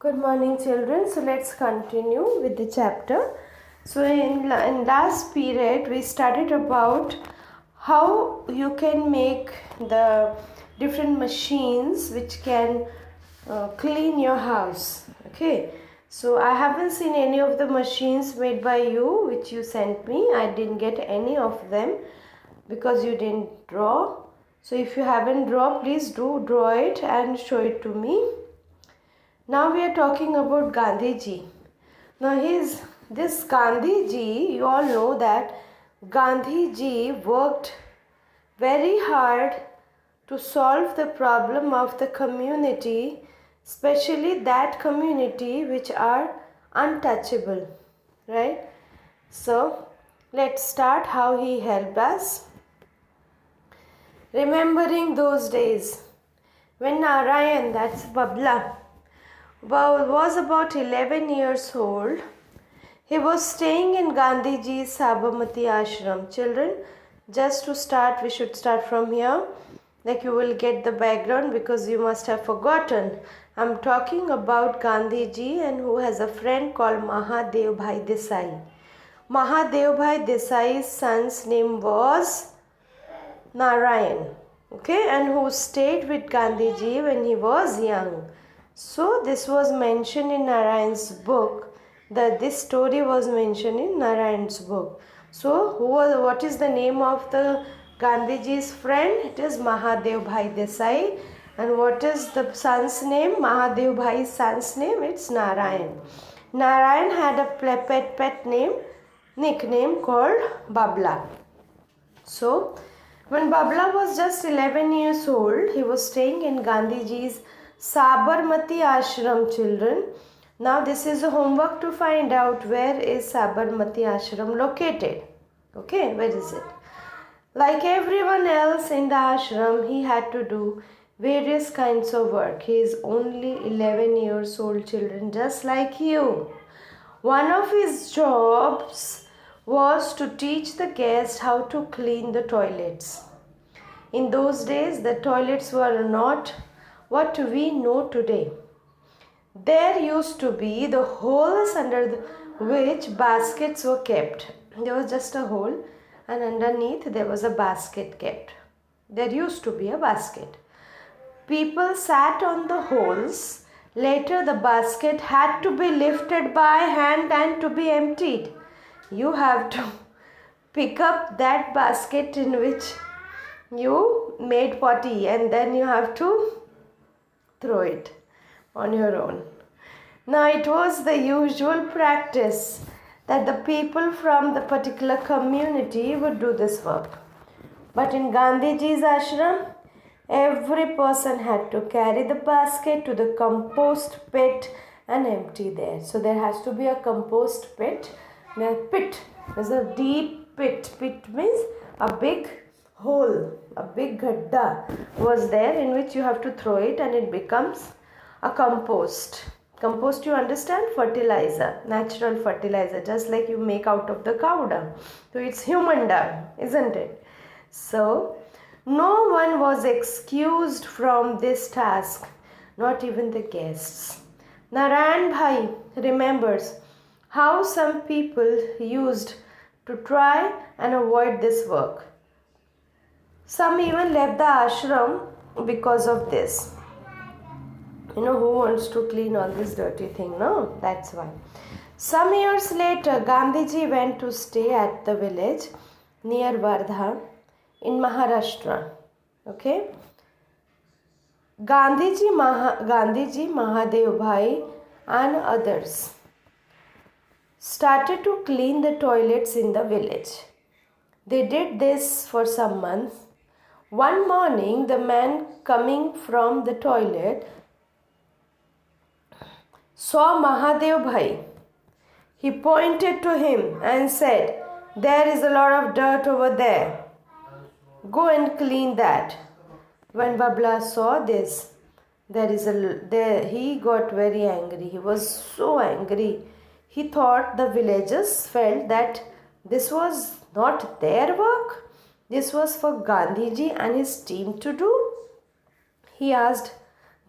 Good morning, children. So let's continue with the chapter. So in last period we studied about how you can make the different machines which can clean your house. Okay. So I haven't seen any of the machines made by you which you sent me. I didn't get any of them because you didn't draw. So if you haven't drawn, please do draw it and show it to me. Now we are talking about Gandhiji. Now this Gandhiji, you all know that Gandhiji worked very hard to solve the problem of the community, especially that community which are untouchable, right? So let's start how he helped us. Remembering those days when Narayan, that's Babla, was about 11 years old, he was staying in Gandhiji's Sabarmati ashram. Children, just to start, we should start from here. Like you will get the background because you must have forgotten. I'm talking about Gandhiji and who has a friend called Mahadev Bhai Desai. Mahadev Bhai Desai's son's name was Narayan. Okay, and who stayed with Gandhiji when he was young. So this was mentioned in Narayan's book, that this story was mentioned in Narayan's book. So what is the name of the Gandhiji's friend? It is Mahadev Bhai Desai. And what is the son's name? Mahadev Bhai's son's name? It's Narayan. Narayan had a pet nickname called Babla. So when Babla was just 11 years old, he was staying in Gandhiji's Sabarmati ashram, children. Now this is a homework to find out where is Sabarmati ashram located. Okay, where is it? Like everyone else in the ashram, he had to do various kinds of work. He is only 11 years old, children, just like you. One of his jobs was to teach the guests how to clean the toilets. In those days, the toilets were not what we know today. There used to be the holes under which baskets were kept. There was just a hole and underneath there was a basket kept. There used to be a basket. People sat on the holes. Later the basket had to be lifted by hand and to be emptied. You have to pick up that basket in which you made potty and then you have to throw it on your own. Now it was the usual practice that the people from the particular community would do this work. But in Gandhiji's ashram, every person had to carry the basket to the compost pit and empty there. So there has to be a compost pit. A pit is a deep pit. Pit means a big hole, a big gadda was there in which you have to throw it and it becomes a compost. Compost, you understand? Fertilizer, natural fertilizer, just like you make out of the cow dung. So it's human dung, isn't it? So no one was excused from this task, not even the guests. Narayan Bhai remembers how some people used to try and avoid this work. Some even left the ashram because of this. You know, who wants to clean all this dirty thing? No, that's why. Some years later, Gandhiji went to stay at the village near Wardha in Maharashtra. Okay. Gandhiji, Mahadev Bhai and others started to clean the toilets in the village. They did this for some months. One morning, the man coming from the toilet saw Mahadev Bhai. He pointed to him and said, "There is a lot of dirt over there. Go and clean that." When Babla saw this, he got very angry. He was so angry. He thought the villagers felt that this was not their work. This was for Gandhiji and his team to do. He asked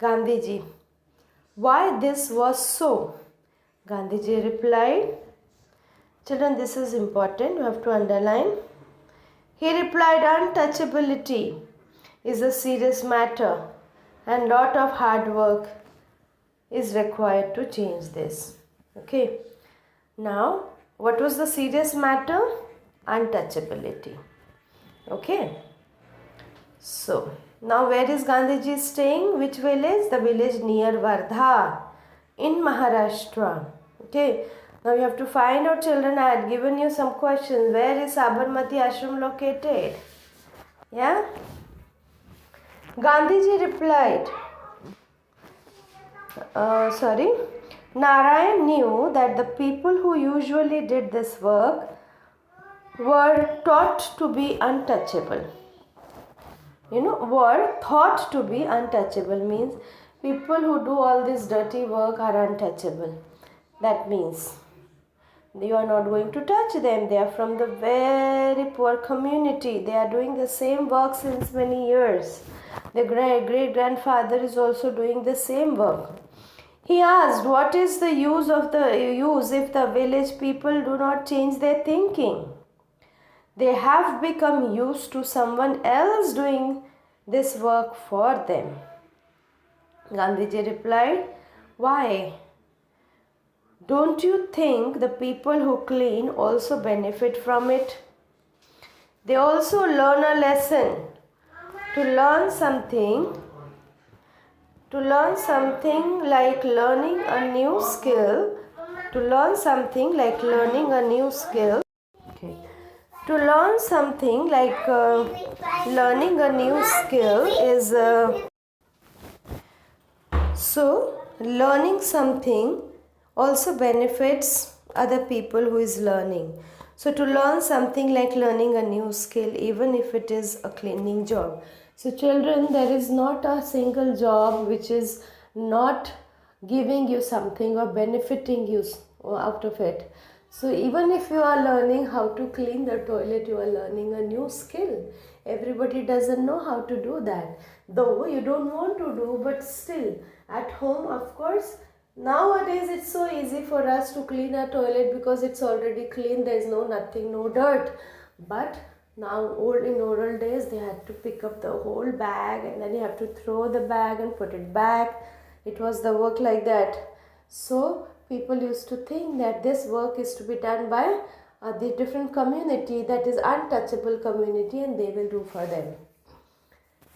Gandhiji, why this was so. Gandhiji replied, children, this is important, you have to underline. He replied, untouchability is a serious matter and lot of hard work is required to change this. Okay. Now, what was the serious matter? Untouchability. Okay. So, now where is Gandhiji staying? Which village? The village near Wardha in Maharashtra. Okay. Now you have to find out, children. I had given you some questions. Where is Sabarmati Ashram located? Yeah. Gandhiji replied, Narayan knew that the people who usually did this work were taught to be untouchable. Were thought to be untouchable means people who do all this dirty work are untouchable. That means you are not going to touch them. They are from the very poor community. They are doing the same work since many years. The great-grandfather is also doing the same work. He asked, what is the use if the village people do not change their thinking? They have become used to someone else doing this work for them. Gandhiji replied, why? Don't you think the people who clean also benefit from it? They also learn a lesson. To learn something like learning a new skill. To learn something like learning a new skill. Okay. To learn something like learning a new skill is so learning something also benefits other people who is learning. So to learn something like learning a new skill, even if it is a cleaning job. So children, there is not a single job which is not giving you something or benefiting you out of it. So even if you are learning how to clean the toilet, you are learning a new skill. Everybody doesn't know how to do that. Though you don't want to do, but still at home, of course, nowadays it's so easy for us to clean our toilet because it's already clean. There is no dirt. But now in old days, they had to pick up the whole bag and then you have to throw the bag and put it back. It was the work like that. So people used to think that this work is to be done by the different community, that is untouchable community, and they will do for them.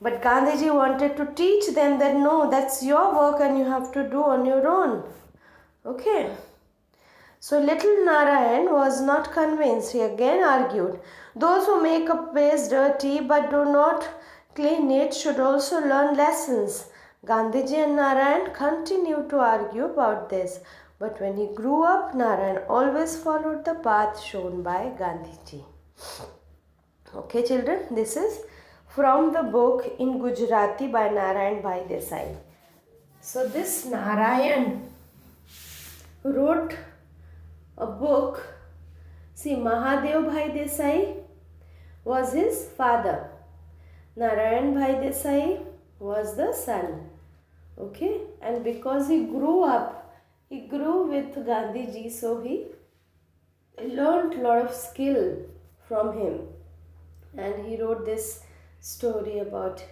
But Gandhiji wanted to teach them that no, that's your work and you have to do on your own. Okay. So little Narayan was not convinced. He again argued, those who make a place dirty but do not clean it should also learn lessons. Gandhiji and Narayan continued to argue about this. But when he grew up, Narayan always followed the path shown by Gandhiji. Okay, children, this is from the book in Gujarati by Narayan Bhai Desai. So this Narayan wrote a book. See, Mahadev Bhai Desai was his father. Narayan Bhai Desai was the son. Okay, and because he grew with Gandhiji, so he learned a lot of skill from him. And he wrote this story about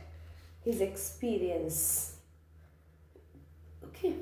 his experience. Okay.